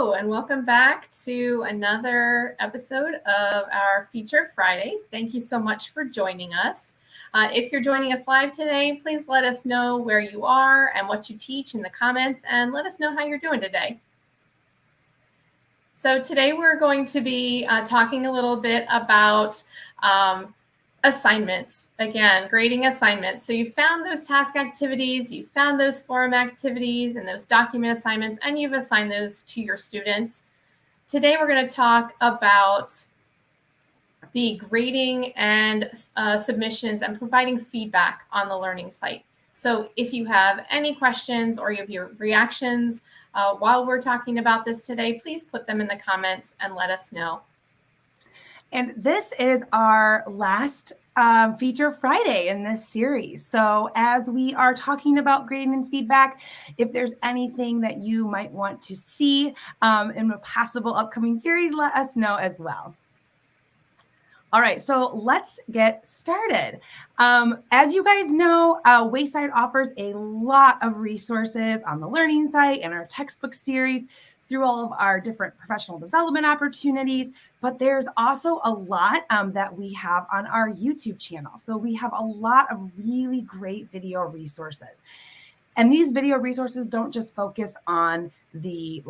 Hello, and welcome back to another episode of our Feature Friday. Thank you so much for joining us. If you're joining us live today, please let us know where you are and what you teach in the comments, and let us know how you're doing today. So today we're going to be talking a little bit about assignments. Again, grading assignments. So you found those task activities, you found those forum activities and those document assignments, and you've assigned those to your students. Today we're going to talk about the grading and submissions and providing feedback on the learning site. So if you have any questions or you have your reactions while we're talking about this today, please put them in the comments and let us know. And this is our last Feature Friday in this series. So as we are talking about grading and feedback, if there's anything that you might want to see in a possible upcoming series, let us know as well. All right, so let's get started. As you guys know, Wayside offers a lot of resources on the learning site and our textbook series through all of our different professional development opportunities, but there's also a lot that we have on our YouTube channel. So we have a lot of really great video resources. And these video resources don't just focus on the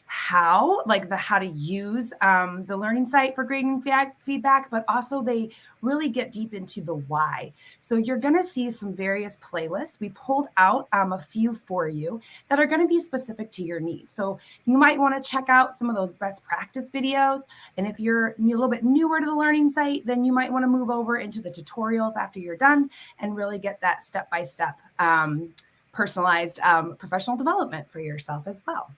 how to use the learning site for grading feedback, but also they really get deep into the why. So you're going to see some various playlists. We pulled out a few for you that are going to be specific to your needs. So you might want to check out some of those best practice videos. And if you're a little bit newer to the learning site, then you might want to move over into the tutorials after you're done and really get that step-by-step personalized professional development for yourself as well.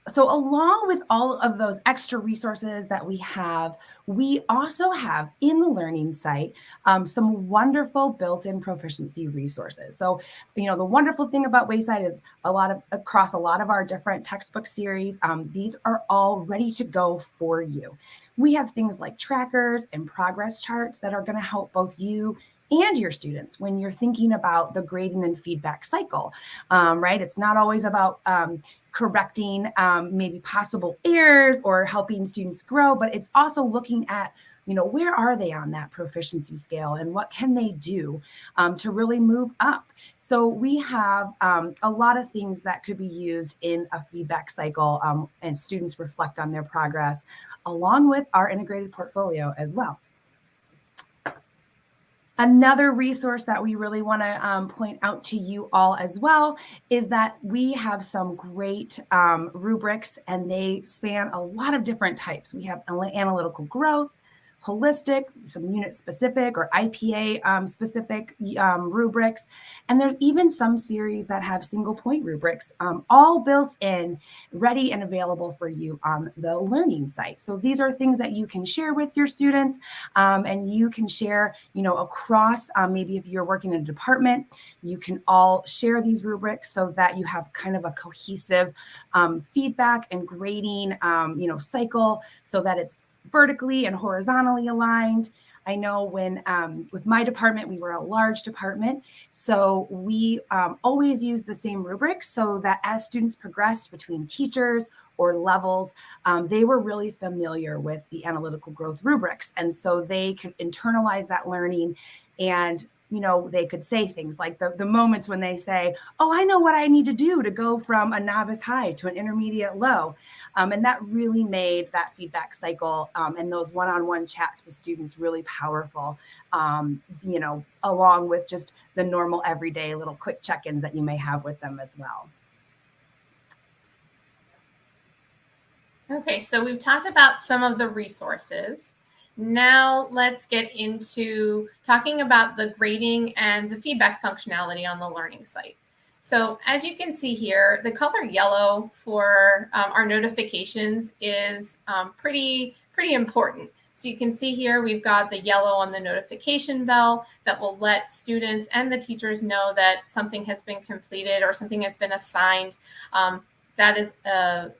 So along with all of those extra resources that we also have in the learning site some wonderful built-in proficiency resources. So, the wonderful thing about Wayside is across a lot of our different textbook series, these are all ready to go for you. We have things like trackers and progress charts that are going to help both you and your students when you're thinking about the grading and feedback cycle, right? It's not always about correcting maybe possible errors or helping students grow, but it's also looking at, where are they on that proficiency scale and what can they do to really move up? So we have a lot of things that could be used in a feedback cycle and students reflect on their progress along with our integrated portfolio as well. Another resource that we really want to point out to you all as well is that we have some great rubrics, and they span a lot of different types. We have analytical growth, holistic, some unit specific or IPA specific rubrics. And there's even some series that have single point rubrics, all built in, ready and available for you on the learning site. So these are things that you can share with your students and you can share, across, maybe if you're working in a department, you can all share these rubrics so that you have kind of a cohesive feedback and grading, cycle so that it's vertically and horizontally aligned. I know when with my department, we were a large department, so we always use the same rubrics so that as students progressed between teachers or levels, they were really familiar with the analytical growth rubrics. And so they could internalize that learning and they could say things like the moments when they say, oh, I know what I need to do to go from a novice high to an intermediate low. And that really made that feedback cycle and those one-on-one chats with students really powerful, along with just the normal everyday little quick check-ins that you may have with them as well. Okay, so we've talked about some of the resources. Now let's get into talking about the grading and the feedback functionality on the learning site. So as you can see here, the color yellow for our notifications is pretty important. So you can see here, we've got the yellow on the notification bell that will let students and the teachers know that something has been completed or something has been assigned. That is a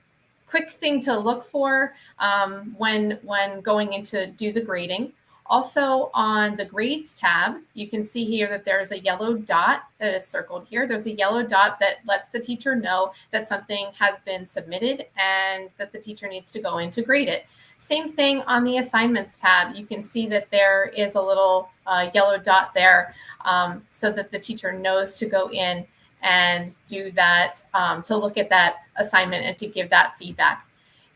quick thing to look for when going in to do the grading. Also on the grades tab, you can see here that there's a yellow dot that is circled here. There's a yellow dot that lets the teacher know that something has been submitted and that the teacher needs to go in to grade it. Same thing on the assignments tab. You can see that there is a little yellow dot there so that the teacher knows to go in and do that, to look at that assignment and to give that feedback.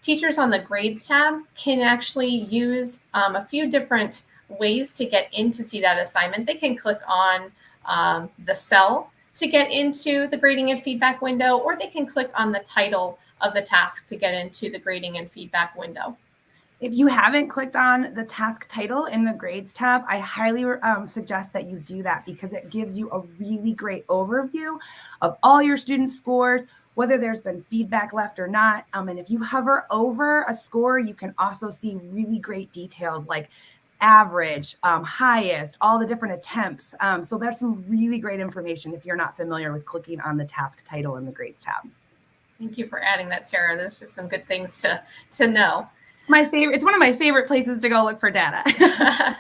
Teachers on the grades tab can actually use a few different ways to get in to see that assignment. They can click on the cell to get into the grading and feedback window, or they can click on the title of the task to get into the grading and feedback window. If you haven't clicked on the task title in the grades tab, I highly suggest that you do that, because it gives you a really great overview of all your students' scores, whether there's been feedback left or not. And if you hover over a score, you can also see really great details like average, highest, all the different attempts. So there's some really great information if you're not familiar with clicking on the task title in the grades tab. Thank you for adding that, Tara. Those are some good things to know. It's one of my favorite places to go look for data.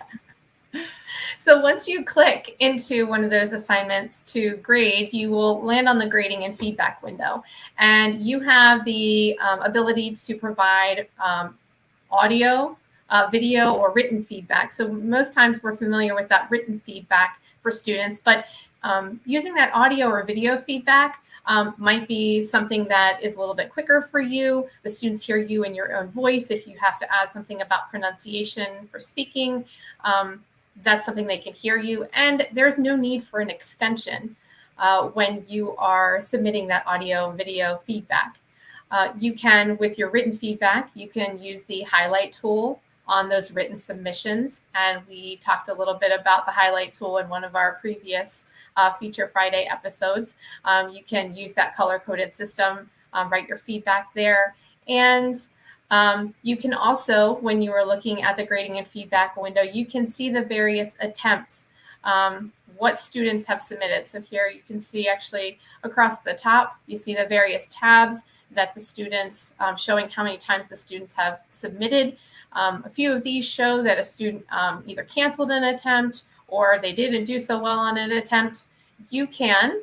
So once you click into one of those assignments to grade, you will land on the grading and feedback window. And you have the ability to provide audio, video, or written feedback. So most times we're familiar with that written feedback for students, but using that audio or video feedback might be something that is a little bit quicker for you. The students hear you in your own voice. If you have to add something about pronunciation for speaking, that's something they can hear you. And there's no need for an extension when you are submitting that audio and video feedback. You can, with your written feedback, you can use the highlight tool on those written submissions. And we talked a little bit about the highlight tool in one of our previous Feature Friday episodes. You can use that color-coded system, write your feedback there. And you can also, when you are looking at the grading and feedback window, you can see the various attempts, what students have submitted. So here you can see actually across the top, you see the various tabs that the students, showing how many times the students have submitted. A few of these show that a student either canceled an attempt or they didn't do so well on an attempt. You can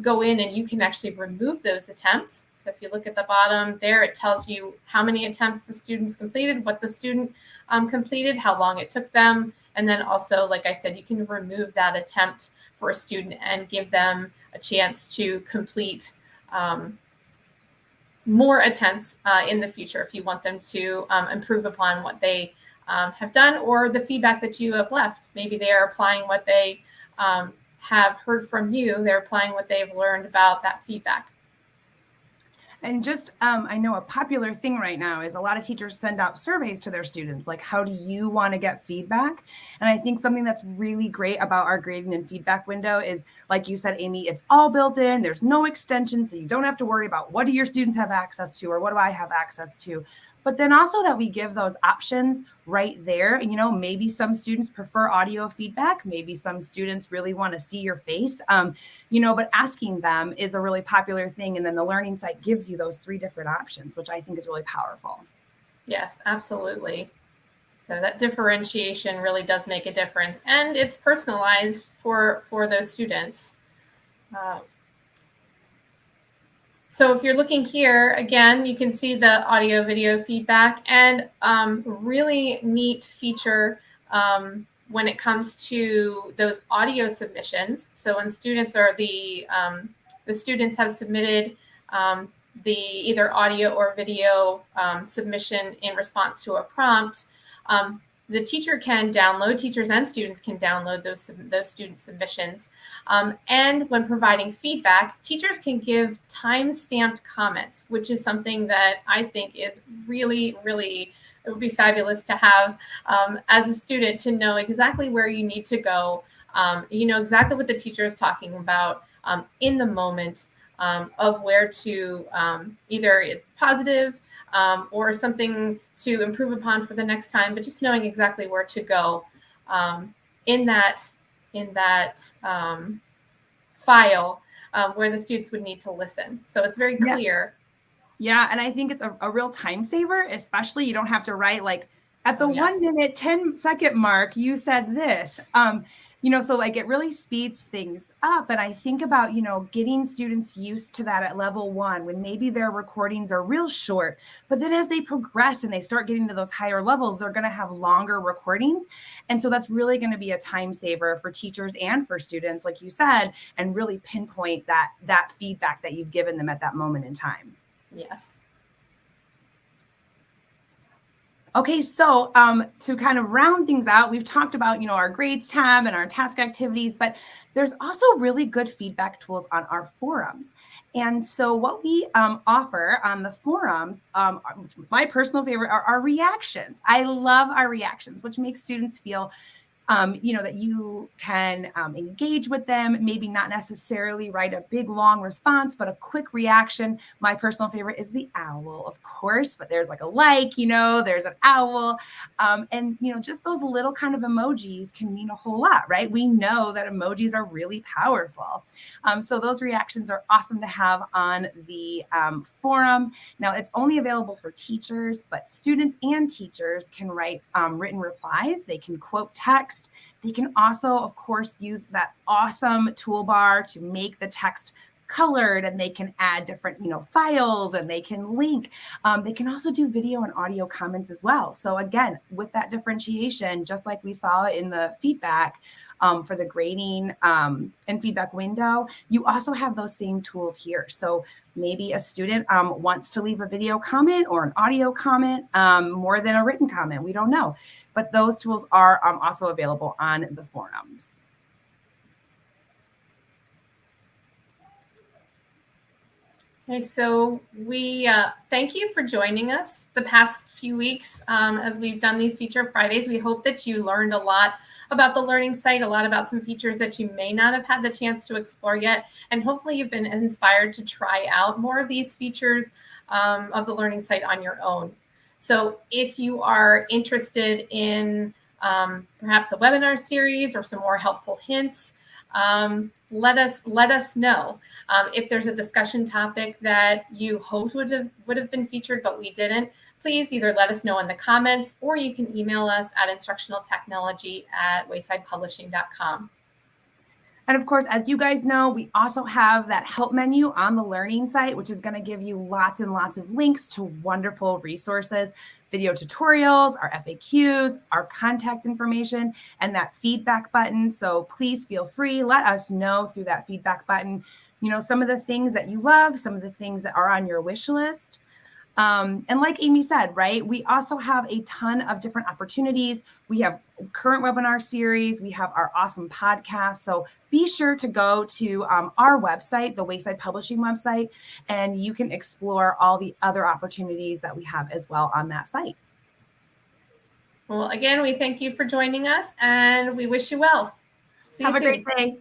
go in and you can actually remove those attempts. So if you look at the bottom there, it tells you how many attempts the students completed, what the student completed, how long it took them. And then also, like I said, you can remove that attempt for a student and give them a chance to complete more attempts in the future if you want them to improve upon what they have done or the feedback that you have left. Maybe they are applying what they have heard from you. They're applying what they've learned about that feedback. And just, I know a popular thing right now is a lot of teachers send out surveys to their students, like, how do you want to get feedback? And I think something that's really great about our grading and feedback window is, like you said, Amy, it's all built in. There's no extension, so you don't have to worry about what do your students have access to or what do I have access to. But then also that we give those options right there. You know, maybe some students prefer audio feedback. Maybe some students really want to see your face, you know, but asking them is a really popular thing. And then the learning site gives you those 3 different options, which I think is really powerful. Yes, absolutely. So that differentiation really does make a difference. And it's personalized for those students. So if you're looking here, again, you can see the audio video feedback and really neat feature when it comes to those audio submissions. So when students are the students have submitted the either audio or video submission in response to a prompt, the teacher can download, teachers and students can download those student submissions. And when providing feedback, teachers can give time-stamped comments, which is something that I think is really, really, it would be fabulous to have as a student, to know exactly where you need to go. You know exactly what the teacher is talking about in the moment of where to either it's positive or something to improve upon for the next time, but just knowing exactly where to go in that file where the students would need to listen. So it's very clear. Yeah, and I think it's a real time saver, especially you don't have to write like At the Oh, 1 yes. minute, 10-second mark, you said this. So like it really speeds things up. And I think about, getting students used to that at level 1 when maybe their recordings are real short. But then as they progress and they start getting to those higher levels, they're going to have longer recordings. And so that's really going to be a time saver for teachers and for students, like you said, and really pinpoint that feedback that you've given them at that moment in time. Yes. Okay, so to kind of round things out, we've talked about, our grades tab and our task activities, but there's also really good feedback tools on our forums. And so what we offer on the forums, which was my personal favorite, are our reactions. I love our reactions, which makes students feel that you can engage with them, maybe not necessarily write a big, long response, but a quick reaction. My personal favorite is the owl, of course, but there's like a there's an owl. And just those little kind of emojis can mean a whole lot, right? We know that emojis are really powerful. So those reactions are awesome to have on the forum. Now, it's only available for teachers, but students and teachers can write written replies. They can quote text. They can also, of course, use that awesome toolbar to make the text colored, and they can add different, files, and they can link. They can also do video and audio comments as well. So again, with that differentiation, just like we saw in the feedback for the grading and feedback window, you also have those same tools here. So maybe a student wants to leave a video comment or an audio comment more than a written comment. We don't know. But those tools are also available on the forums. Okay, so we thank you for joining us the past few weeks as we've done these Feature Fridays. We hope that you learned a lot about the learning site, a lot about some features that you may not have had the chance to explore yet, and hopefully you've been inspired to try out more of these features of the learning site on your own. So if you are interested in perhaps a webinar series or some more helpful hints, let us know. If there's a discussion topic that you hoped would have been featured, but we didn't, please either let us know in the comments, or you can email us at instructionaltechnology@waysidepublishing.com. And of course, as you guys know, we also have that help menu on the learning site, which is going to give you lots and lots of links to wonderful resources, video tutorials, our FAQs, our contact information, and that feedback button. So please feel free, let us know through that feedback button, some of the things that you love, some of the things that are on your wish list. And like Amy said, right, we also have a ton of different opportunities. We have current webinar series. We have our awesome podcast. So be sure to go to our website, the Wayside Publishing website, and you can explore all the other opportunities that we have as well on that site. Well, again, we thank you for joining us, and we wish you well. See you soon. Have a great day.